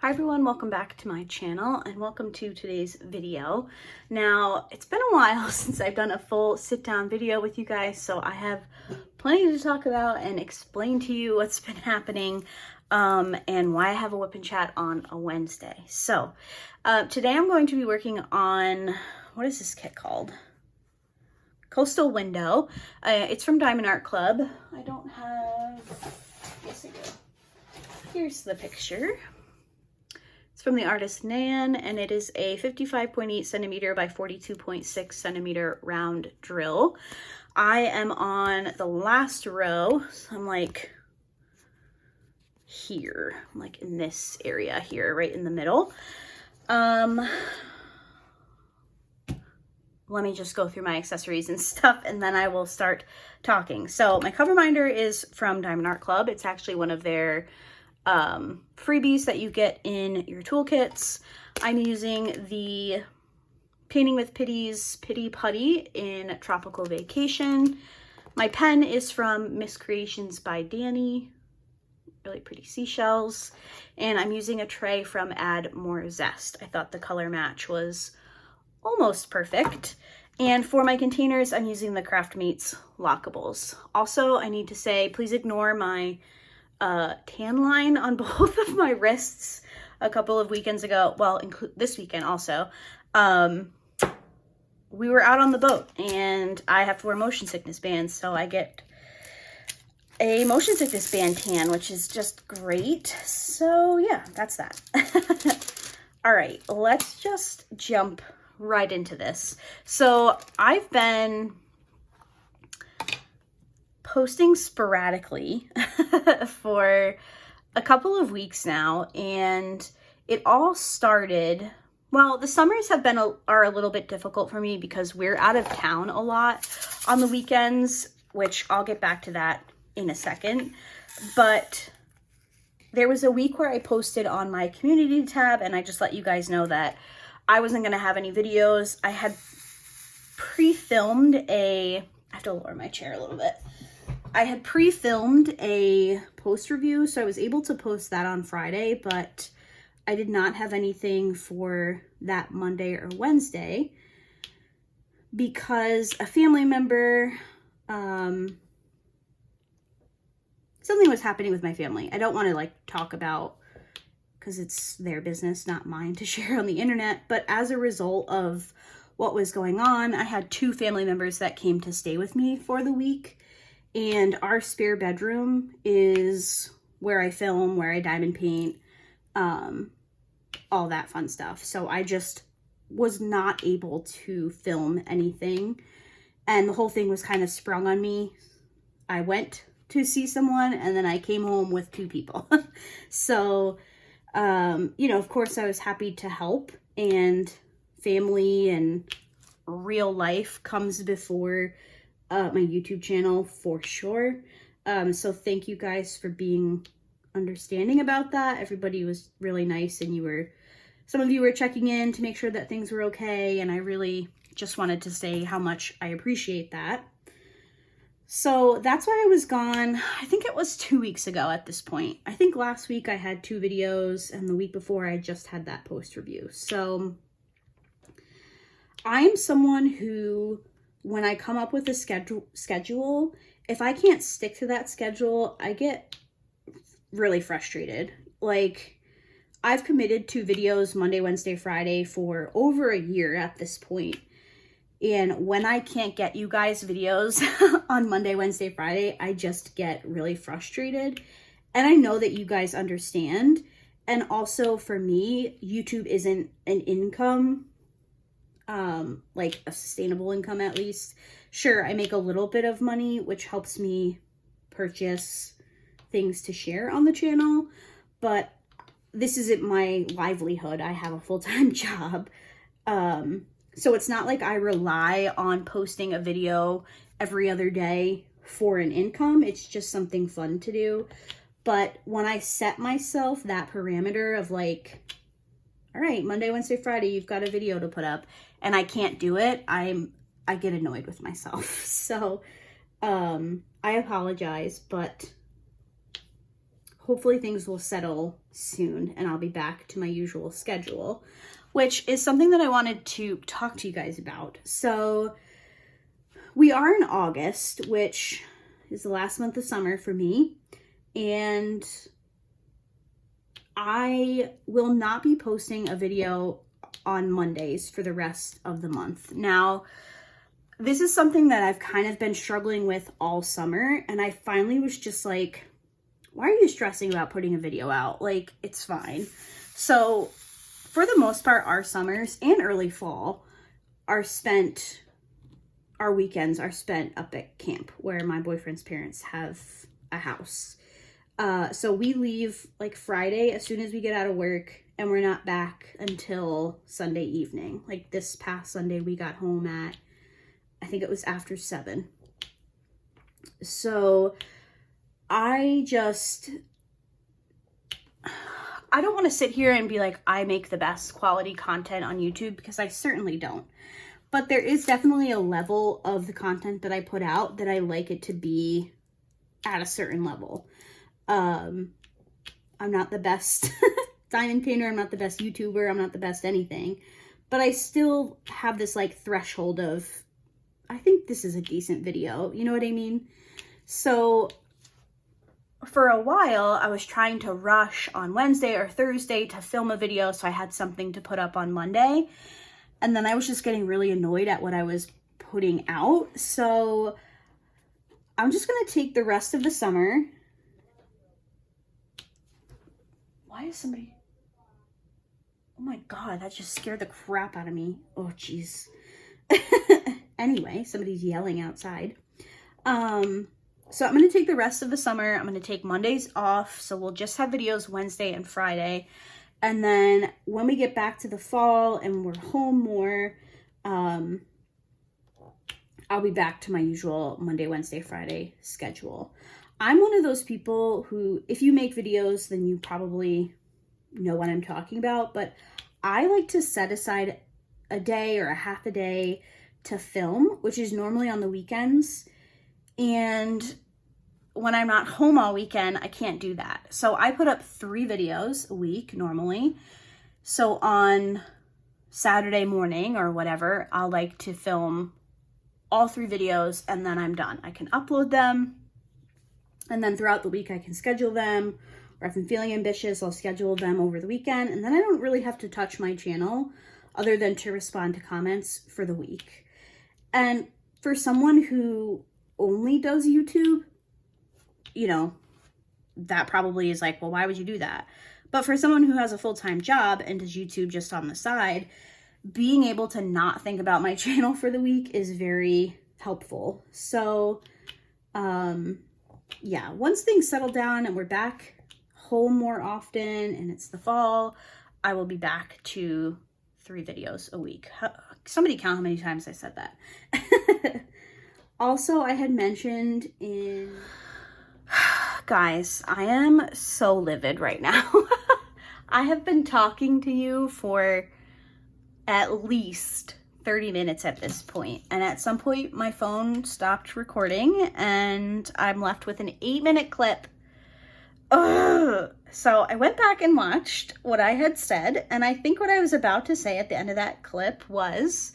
Hi everyone, welcome back to my channel and welcome to today's video. Now, it's been a while since I've done a full sit-down video with you guys, so I have plenty to talk about and explain to you what's been happening and why I have a whip and chat on a Wednesday. So, today I'm going to be working on, what is this kit called? Coastal Window. It's from Diamond Art Club. I don't have, yes I do. Here's the picture. It's from the artist Nan, and it is a 55.8 centimeter by 42.6 centimeter round drill. I am on the last row, so I'm like here, I'm like in this area here, right in the middle. Let me just go through my accessories and stuff, and then I will start talking. So my cover binder is from Diamond Art Club. It's actually one of their freebies that you get in your toolkits. I'm using the Painting with Pitties Pitty Putty in Tropical Vacation. My pen is from Miss Creations by Danny. Really pretty seashells. And I'm using a tray from Add More Zest. I thought the color match was almost perfect. And for my containers, I'm using the Craft Mates Lockables. Also, I need to say, please ignore my tan line on both of my wrists a couple of weekends ago. Well, this weekend also. We were out on the boat and I have to wear motion sickness bands, so I get a motion sickness band tan, which is just great. So yeah, that's that. All right, let's just jump right into this. So I've been posting sporadically for a couple of weeks now, and it all started, well, the summers have been are a little bit difficult for me because we're out of town a lot on the weekends, which I'll get back to that in a second. But there was a week where I posted on my community tab, and I just let you guys know that I wasn't going to have any videos. I had pre-filmed I have to lower my chair a little bit. I had pre-filmed a post review, so I was able to post that on Friday, but I did not have anything for that Monday or Wednesday because a family member, something was happening with my family. I don't want to talk about, because it's their business, not mine to share on the internet, but as a result of what was going on, I had two family members that came to stay with me for the week. And our spare bedroom is where I film, where I diamond paint, all that fun stuff. So I just was not able to film anything. And the whole thing was kind of sprung on me. I went to see someone and then I came home with two people. So, you know, of course I was happy to help, and family and real life comes before my YouTube channel for sure. So thank you guys for being understanding about that. Everybody was really nice, and some of you were checking in to make sure that things were okay, and I really just wanted to say how much I appreciate that. So that's why I was gone. I think it was 2 weeks ago at this point. I think last week I had 2 videos, and the week before I just had that post review. So I'm someone who, when I come up with a schedule, if I can't stick to that schedule, I get really frustrated. Like, I've committed to videos Monday, Wednesday, Friday for over a year at this point. And when I can't get you guys videos on Monday, Wednesday, Friday, I just get really frustrated. And I know that you guys understand. And also for me, YouTube isn't an income, like a sustainable income at least. Sure, I make a little bit of money, which helps me purchase things to share on the channel, but this isn't my livelihood. I have a full-time job. So it's not like I rely on posting a video every other day for an income. It's just something fun to do. But when I set myself that parameter of like, all right, Monday, Wednesday, Friday, you've got a video to put up, and I can't do it, I get annoyed with myself. So I apologize, but hopefully things will settle soon and I'll be back to my usual schedule, which is something that I wanted to talk to you guys about. So we are in August, which is the last month of summer for me, and I will not be posting a video on Mondays for the rest of the month. Now, this is something that I've kind of been struggling with all summer, and I finally was just like, why are you stressing about putting a video out? Like, it's fine. So for the most part, our summers and early fall our weekends are spent up at camp where my boyfriend's parents have a house. So we leave like Friday as soon as we get out of work, and we're not back until Sunday evening. Like this past Sunday, we got home at, I think it was after 7. So I don't want to sit here and be like, I make the best quality content on YouTube, because I certainly don't. But there is definitely a level of the content that I put out that I like it to be at a certain level. I'm not the best diamond painter. I'm not the best YouTuber. I'm not the best anything. But I still have this like threshold of, I think this is a decent video. You know what I mean? So for a while, I was trying to rush on Wednesday or Thursday to film a video so I had something to put up on Monday. And then I was just getting really annoyed at what I was putting out. So I'm just going to take the rest of the summer. Why is somebody... Oh my God, that just scared the crap out of me. Oh, jeez. Anyway, somebody's yelling outside. So I'm going to take the rest of the summer. I'm going to take Mondays off. So we'll just have videos Wednesday and Friday. And then when we get back to the fall and we're home more, I'll be back to my usual Monday, Wednesday, Friday schedule. I'm one of those people who, if you make videos, then you probably know what I'm talking about. But I like to set aside a day or a half a day to film, which is normally on the weekends. And when I'm not home all weekend, I can't do that. So I put up 3 videos a week normally. So on Saturday morning or whatever, I'll like to film all 3 videos and then I'm done. I can upload them, and then throughout the week I can schedule them, or if I'm feeling ambitious, I'll schedule them over the weekend, and then I don't really have to touch my channel other than to respond to comments for the week. And for someone who only does YouTube, you know, that probably is like, well, why would you do that? But for someone who has a full-time job and does YouTube just on the side, being able to not think about my channel for the week is very helpful. So, yeah, once things settle down and we're back home more often and it's the fall, I will be back to 3 videos a week. Somebody count how many times I said that. Also, I had mentioned in... Guys, I am so livid right now. I have been talking to you for at least 30 minutes at this point. And at some point, my phone stopped recording and I'm left with an 8-minute clip. Ugh. So I went back and watched what I had said. And I think what I was about to say at the end of that clip was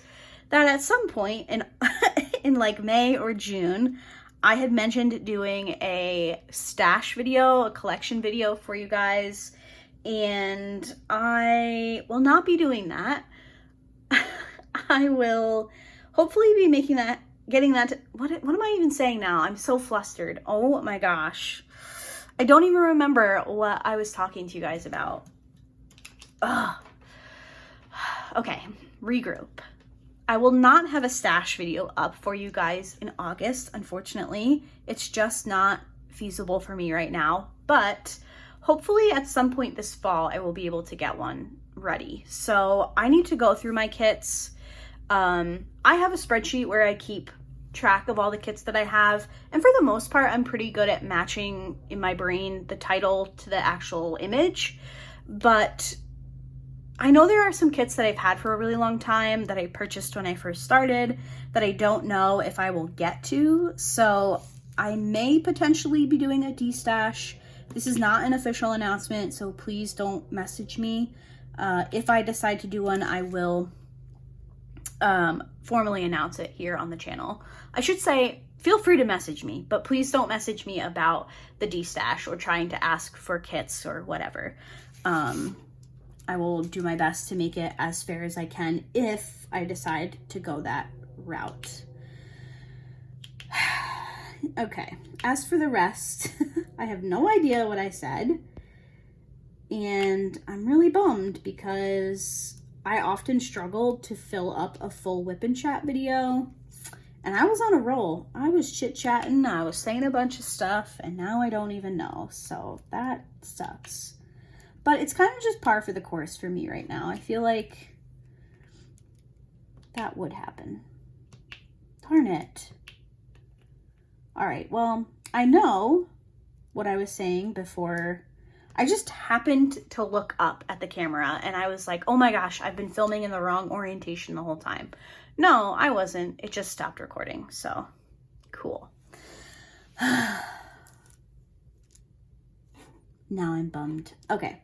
that at some point in like May or June, I had mentioned doing a stash video, a collection video for you guys, and I will not be doing that. I will hopefully be making that, getting that, what am I even saying now? I'm so flustered. Oh my gosh. I don't even remember what I was talking to you guys about. Ugh. Okay, regroup. I will not have a stash video up for you guys in August, unfortunately. It's just not feasible for me right now, but hopefully at some point this fall, I will be able to get one ready. So I need to go through my kits. I have a spreadsheet where I keep track of all the kits that I have, and for the most part, I'm pretty good at matching in my brain the title to the actual image, but I know there are some kits that I've had for a really long time that I purchased when I first started that I don't know if I will get to. So I may potentially be doing a destash This is not an official announcement, so please don't message me. If I decide to do one, I will formally announce it here on the channel. I should say, feel free to message me, but please don't message me about the destash or trying to ask for kits or whatever. I will do my best to make it as fair as I can if I decide to go that route. Okay, as for the rest, I have no idea what I said, and I'm really bummed because I often struggled to fill up a full whip and chat video, and I was on a roll. I was chit-chatting, I was saying a bunch of stuff, and now I don't even know, so that sucks. But it's kind of just par for the course for me right now. I feel like that would happen. Darn it. All right, well, I know what I was saying before. I just happened to look up at the camera and I was like, oh my gosh, I've been filming in the wrong orientation the whole time. No, I wasn't. It just stopped recording, so cool. Now I'm bummed. Okay,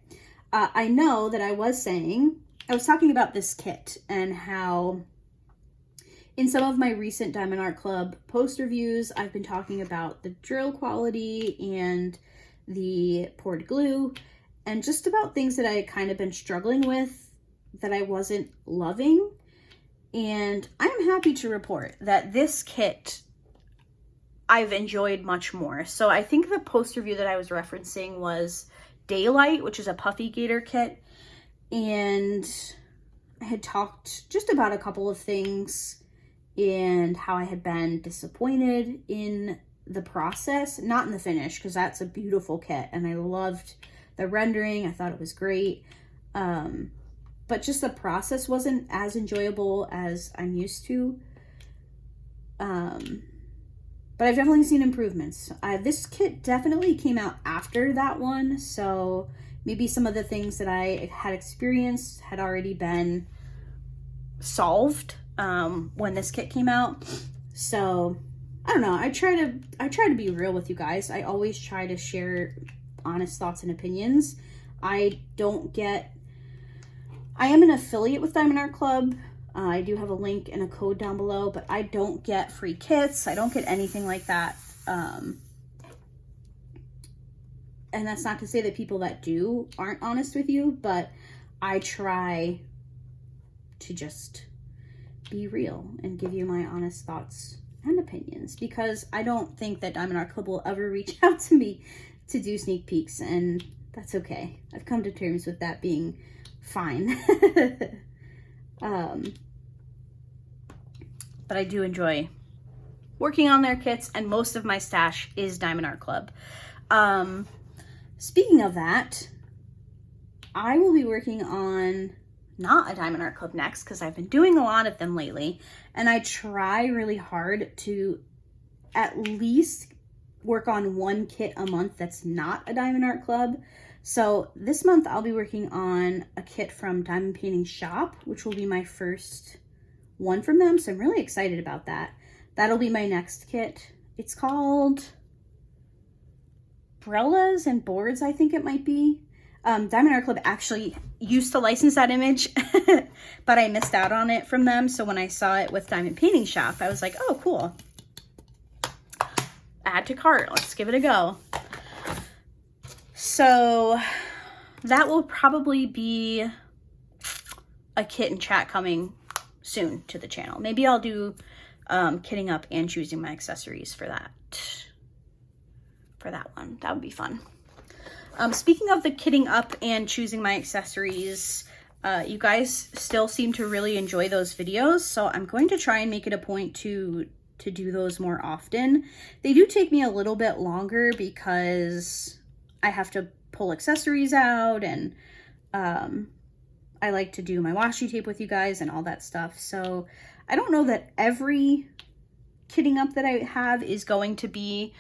I know that I was talking about this kit and how in some of my recent Diamond Art Club post reviews, I've been talking about the drill quality and the poured glue and just about things that I had kind of been struggling with that I wasn't loving. And I'm happy to report that this kit I've enjoyed much more. So I think the post review that I was referencing was Daylight, which is a puffy gator kit. And I had talked just about a couple of things and how I had been disappointed in the process, not in the finish, because that's a beautiful kit and I loved the rendering. I thought it was great. But just the process wasn't as enjoyable as I'm used to. But I've definitely seen improvements. This kit definitely came out after that one, so maybe some of the things that I had experienced had already been solved when this kit came out. So I don't know. I try to be real with you guys. I always try to share honest thoughts and opinions. I am an affiliate with Diamond Art Club. I do have a link and a code down below, but I don't get free kits. I don't get anything like that. And that's not to say that people that do aren't honest with you, but I try to just be real and give you my honest thoughts and opinions, because I don't think that Diamond Art Club will ever reach out to me to do sneak peeks, and that's okay. I've come to terms with that being fine. But I do enjoy working on their kits, and most of my stash is Diamond Art Club. Speaking of that, I will be working on not a Diamond Art Club next, because I've been doing a lot of them lately, and I try really hard to at least work on one kit a month that's not a Diamond Art Club. So this month I'll be working on a kit from Diamond Painting Shop, which will be my first one from them, so I'm really excited about that. That'll be my next kit. It's called Umbrellas and Boards, I think it might be. Diamond Art Club actually used to license that image, but I missed out on it from them. So when I saw it with Diamond Painting Shop, I was like, oh, cool. Add to cart. Let's give it a go. So that will probably be a kit and chat coming soon to the channel. Maybe I'll do kitting up and choosing my accessories for that one. That would be fun. Speaking of the kitting up and choosing my accessories, you guys still seem to really enjoy those videos, so I'm going to try and make it a point to do those more often. They do take me a little bit longer because I have to pull accessories out, and I like to do my washi tape with you guys and all that stuff. So I don't know that every kitting up that I have is going to be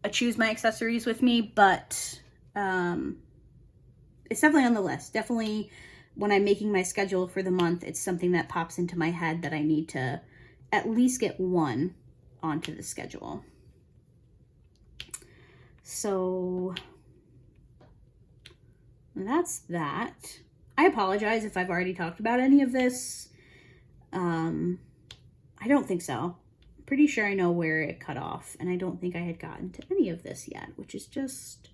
a choose my accessories with me, but it's definitely on the list. Definitely when I'm making my schedule for the month, it's something that pops into my head that I need to at least get one onto the schedule. So And that's that. I apologize if I've already talked about any of this. I don't think so. I'm pretty sure I know where it cut off, and I don't think I had gotten to any of this yet, which is just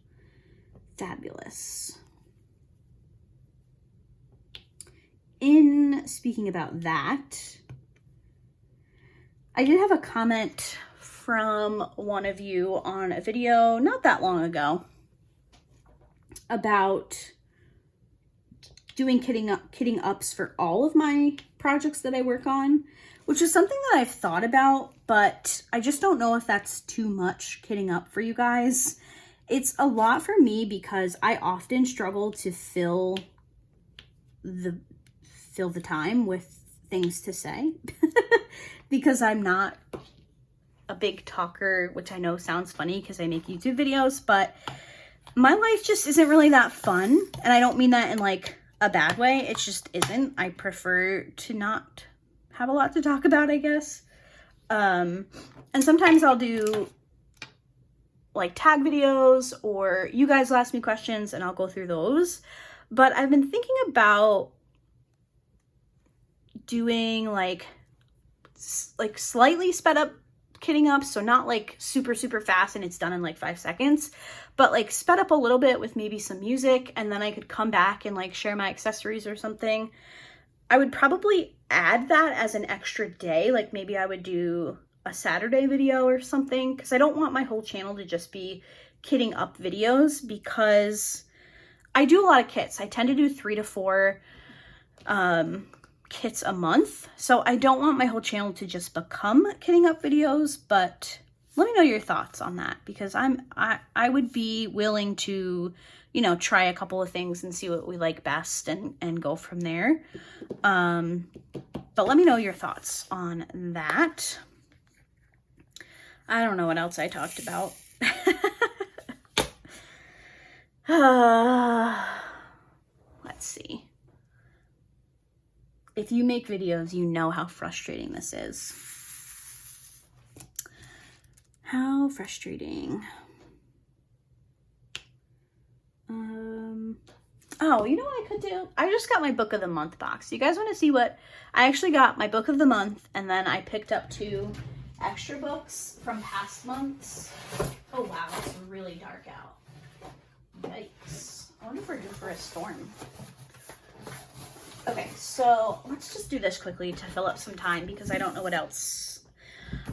fabulous. In speaking about that, I did have a comment from one of you on a video not that long ago about doing kitting ups for all of my projects that I work on, which is something that I've thought about, but I just don't know if that's too much kitting up for you guys. It's a lot for me because I often struggle to fill the time with things to say because I'm not a big talker, which I know sounds funny because I make YouTube videos, but my life just isn't really that fun. And I don't mean that in like a bad way. It just isn't. I prefer to not have a lot to talk about, I guess. And sometimes I'll do like tag videos, or you guys will ask me questions and I'll go through those. But I've been thinking about doing like slightly sped up kitting up, so not like super fast and it's done in like 5 seconds, but like sped up a little bit with maybe some music, and then I could come back and like share my accessories or something. I would probably add that as an extra day, like maybe I would do a Saturday video or something, because I don't want my whole channel to just be kitting up videos, because I do a lot of kits. I tend to do 3 to 4 kits a month, so I don't want my whole channel to just become kitting up videos. But let me know your thoughts on that, because I would be willing to, you know, try a couple of things and see what we like best and go from there. But let me know your thoughts on that. I don't know what else I talked about. Let's see. If you make videos, you know how frustrating this is. How frustrating. Oh, you know what I could do? I just got my book of the month box. You guys want to see what? I actually got my book of the month, and then I picked up 2 extra books from past months. Oh wow, it's really dark out. Yikes. I wonder if we're due for a storm. Okay, so let's just do this quickly to fill up some time, because I don't know what else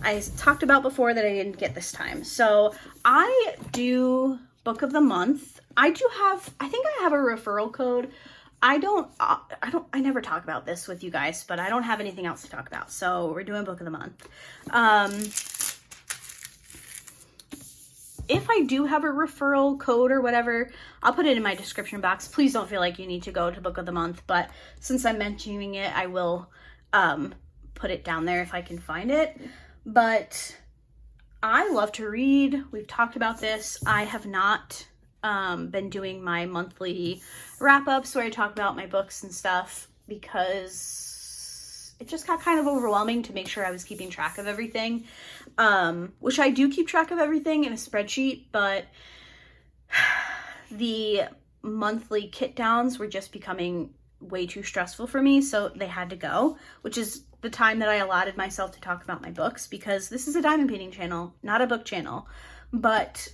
I talked about before that I didn't get this time. So I do book of the month. I think I have a referral code. I never talk about this with you guys, but I don't have anything else to talk about. So we're doing book of the month. If I do have a referral code or whatever, I'll put it in my description box. Please don't feel like you need to go to book of the month, but since I'm mentioning it, I will put it down there if I can find it. But I love to read. We've talked about this. I have not been doing my monthly wrap-ups where I talk about my books and stuff, because it just got kind of overwhelming to make sure I was keeping track of everything, which I do keep track of everything in a spreadsheet, but the monthly kit downs were just becoming way too stressful for me, so they had to go, which is the time that I allotted myself to talk about my books, because this is a diamond painting channel, not a book channel. But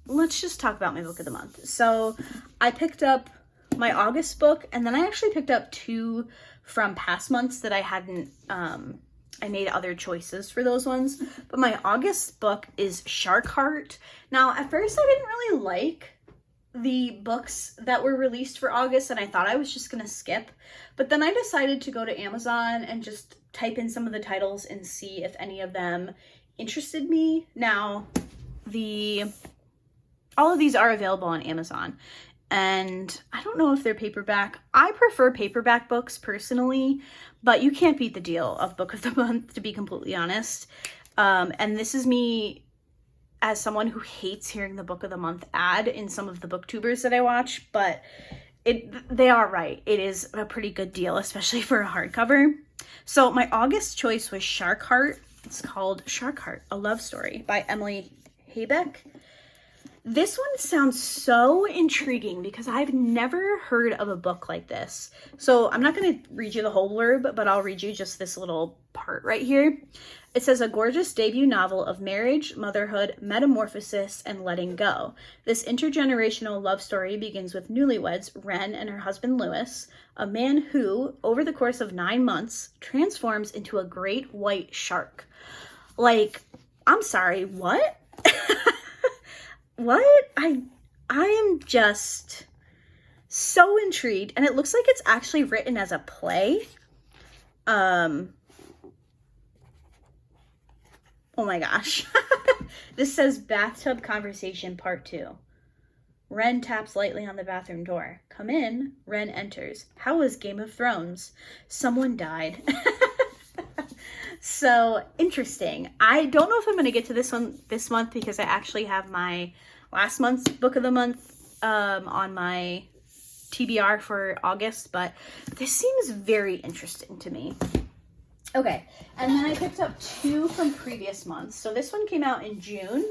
let's just talk about my book of the month. So I picked up my August book, and then I actually picked up 2 from past months that I hadn't, I made other choices for those ones. But my August book is Shark Heart. Now, at first I didn't really like the books that were released for August, and I thought I was just gonna skip. But then I decided to go to Amazon and just type in some of the titles and see if any of them interested me. Now, all of these are available on Amazon, and I don't know if they're paperback. I prefer paperback books personally, but you can't beat the deal of book of the month, to be completely honest. And this is me as someone who hates hearing the book of the month ad in some of the booktubers that I watch, but they are right. It is a pretty good deal, especially for a hardcover. So my August choice was Shark Heart. It's called Shark Heart, A Love Story by Emily Haybeck. This one sounds so intriguing because I've never heard of a book like this. So I'm not going to read you the whole blurb, but I'll read you just this little part right here. It says, a gorgeous debut novel of marriage, motherhood, metamorphosis, and letting go. This intergenerational love story begins with newlyweds Ren and her husband Lewis, a man who, over the course of 9 months, transforms into a great white shark. Like, I'm sorry, what? What? I am just so intrigued, and it looks like it's actually written as a play. Oh my gosh. This says bathtub conversation part 2. Ren taps lightly on the bathroom door. Come in. Ren enters. How was Game of Thrones? Someone died. So interesting. I don't know if I'm going to get to this one this month because I actually have my last month's book of the month on my TBR for August, but this seems very interesting to me. Okay, and then I picked up 2 from previous months. So this one came out in June,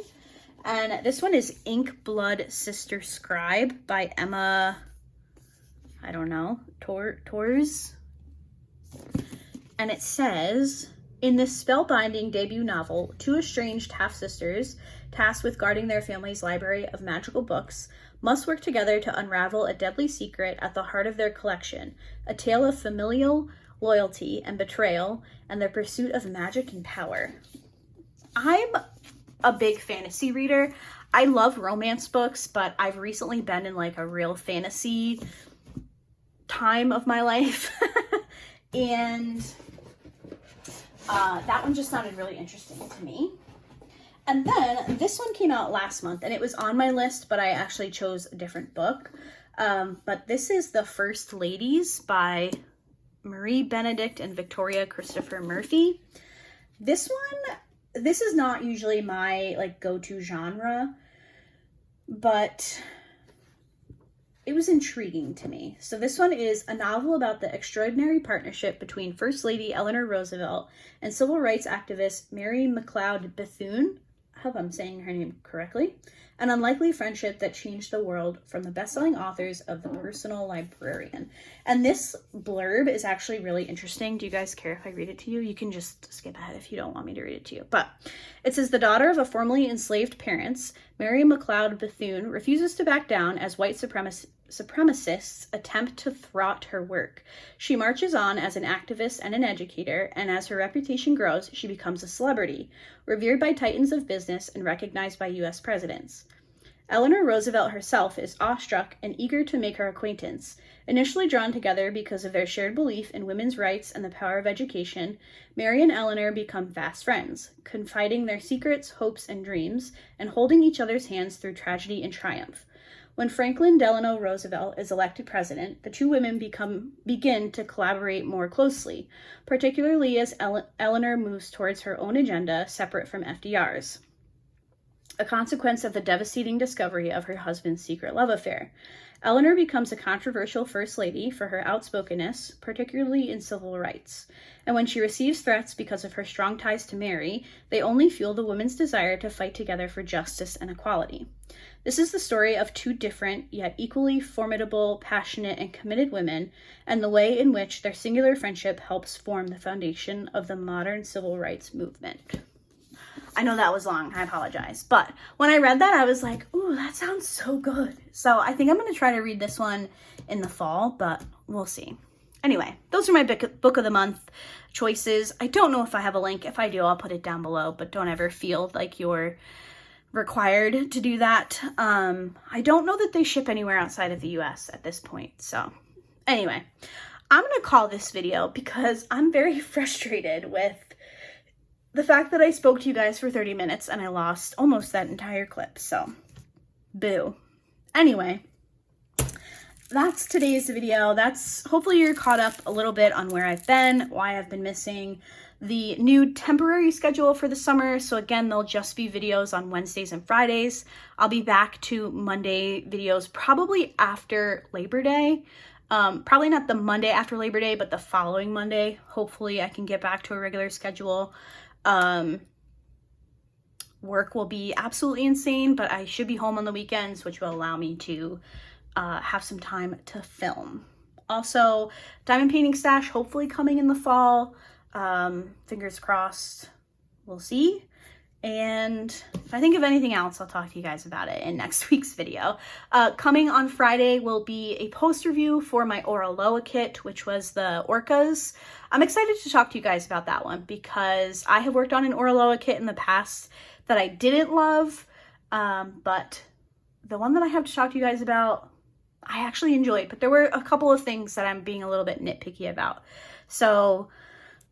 and this one is Ink Blood Sister Scribe by Emma, I don't know, Tors. And it says, in this spellbinding debut novel, 2 estranged half-sisters, tasked with guarding their family's library of magical books, must work together to unravel a deadly secret at the heart of their collection, a tale of familial loyalty and betrayal, and their pursuit of magic and power. I'm a big fantasy reader. I love romance books, but I've recently been in like a real fantasy time of my life. And that one just sounded really interesting to me. And then this one came out last month, and it was on my list, but I actually chose a different book. But this is The First Ladies by Marie Benedict and Victoria Christopher Murphy. This is not usually my like go-to genre, but it was intriguing to me. So this one is a novel about the extraordinary partnership between First Lady Eleanor Roosevelt and civil rights activist Mary McLeod Bethune. I hope I'm saying her name correctly. An unlikely friendship that changed the world, from the best-selling authors of The Personal Librarian. And this blurb is actually really interesting. Do you guys care if I read it to you? You can just skip ahead if you don't want me to read it to you. But it says, the daughter of a formerly enslaved parents, Mary McLeod Bethune, refuses to back down as white supremacists attempt to thwart her work. She marches on as an activist and an educator, and as her reputation grows, she becomes a celebrity, revered by titans of business and recognized by U.S. presidents. Eleanor Roosevelt herself is awestruck and eager to make her acquaintance. Initially drawn together because of their shared belief in women's rights and the power of education, Mary and Eleanor become fast friends, confiding their secrets, hopes, and dreams, and holding each other's hands through tragedy and triumph. When Franklin Delano Roosevelt is elected president, the 2 women begin to collaborate more closely, particularly as Eleanor moves towards her own agenda separate from FDR's, a consequence of the devastating discovery of her husband's secret love affair. Eleanor becomes a controversial first lady for her outspokenness, particularly in civil rights. And when she receives threats because of her strong ties to Mary, they only fuel the woman's desire to fight together for justice and equality. This is the story of 2 different, yet equally formidable, passionate, and committed women, and the way in which their singular friendship helps form the foundation of the modern civil rights movement. I know that was long, I apologize. But when I read that, I was like, ooh, that sounds so good. So I think I'm going to try to read this one in the fall, but we'll see. Anyway, those are my book of the month choices. I don't know if I have a link. If I do, I'll put it down below, but don't ever feel like you're required to do that. I don't know that they ship anywhere outside of the US at this point. So anyway, I'm going to call this video because I'm very frustrated with the fact that I spoke to you guys for 30 minutes and I lost almost that entire clip. So boo. Anyway, that's today's video. Hopefully you're caught up a little bit on where I've been, why I've been missing, the new temporary schedule for the summer. So again, there'll just be videos on Wednesdays and Fridays. I'll be back to Monday videos probably after Labor Day. Probably not the Monday after Labor Day, but the following Monday. Hopefully I can get back to a regular schedule. work will be absolutely insane, but I should be home on the weekends, which will allow me to have some time to film. Also, diamond painting stash hopefully coming in the fall. Fingers crossed, we'll see. And if I think of anything else, I'll talk to you guys about it in next week's video. Coming on Friday will be a post review for my Oraloa kit, which was the Orcas. I'm excited to talk to you guys about that one because I have worked on an Oraloa kit in the past that I didn't love, but the one that I have to talk to you guys about, I actually enjoyed, but there were a couple of things that I'm being a little bit nitpicky about. So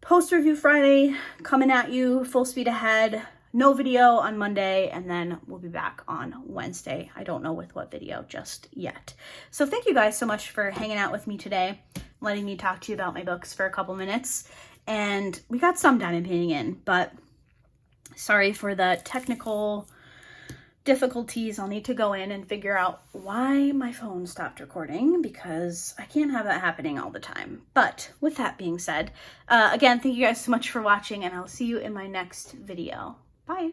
post review Friday coming at you full speed ahead. No video on Monday, and then we'll be back on Wednesday. I don't know with what video just yet. So thank you guys so much for hanging out with me today, letting me talk to you about my books for a couple minutes. And we got some diamond painting in, but sorry for the technical difficulties. I'll need to go in and figure out why my phone stopped recording because I can't have that happening all the time. But with that being said, again, thank you guys so much for watching, and I'll see you in my next video. Bye.